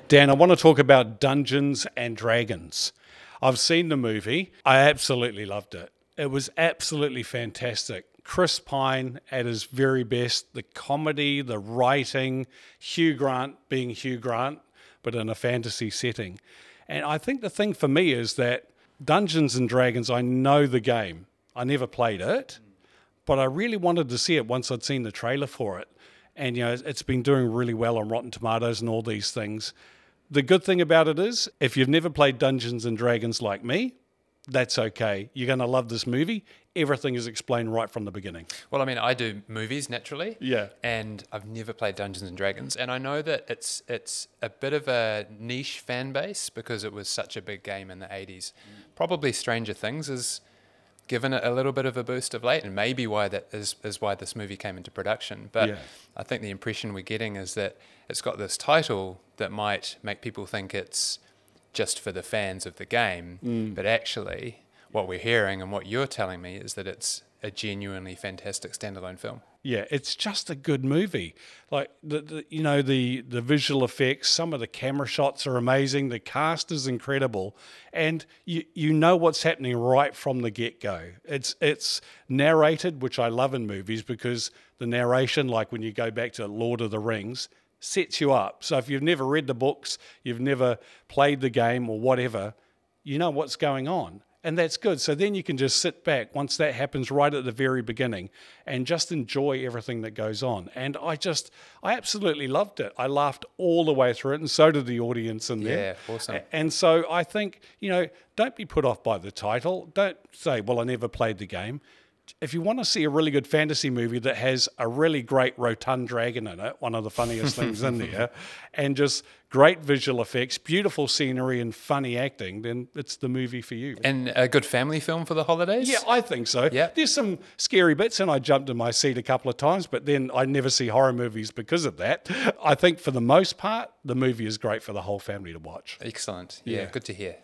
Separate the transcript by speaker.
Speaker 1: Dan, I want to talk about Dungeons and Dragons. I've seen the movie. I absolutely loved it. It was absolutely fantastic. Chris Pine at his very best, the comedy, the writing, Hugh Grant being Hugh Grant, but in a fantasy setting. And I think the thing for me is that Dungeons and Dragons, I know the game. I never played it, but I really wanted to see it once I'd seen the trailer for it. And, you know, it's been doing really well on Rotten Tomatoes and all these things. The good thing about it is, if you've never played Dungeons and Dragons like me, that's okay. You're going to love this movie. Everything is explained right from the beginning.
Speaker 2: Well, I mean, I do movies naturally.
Speaker 1: Yeah.
Speaker 2: And I've never played Dungeons and Dragons. And I know that it's a bit of a niche fan base because it was such a big game in the 80s. Probably Stranger Things has given it a little bit of a boost of late, and maybe why that is why this movie came into production. But I think the impression we're getting is that it's got this title that might make people think it's just for the fans of the game, but actually what we're hearing and what you're telling me is that it's a genuinely fantastic standalone film.
Speaker 1: Yeah, it's just a good movie. Like the visual effects, some of the camera shots are amazing. The cast is incredible, and you know what's happening right from the get-go. It's narrated, which I love in movies because the narration, like when you go back to Lord of the Rings, sets you up. So if you've never read the books, you've never played the game or whatever, you know what's going on. And that's good. So then you can just sit back once that happens right at the very beginning and just enjoy everything that goes on. And I absolutely loved it. I laughed all the way through it, and so did the audience in there.
Speaker 2: Yeah, awesome.
Speaker 1: And so I think, don't be put off by the title. Don't say, well, I never played the game. If you want to see a really good fantasy movie that has a really great rotund dragon in it, one of the funniest things in there, and just great visual effects, beautiful scenery and funny acting, then it's the movie for you.
Speaker 2: And a good family film for the holidays?
Speaker 1: Yeah, I think so.
Speaker 2: Yeah.
Speaker 1: There's some scary bits, and I jumped in my seat a couple of times, but then I never see horror movies because of that. I think for the most part, the movie is great for the whole family to watch.
Speaker 2: Excellent. Yeah, good to hear.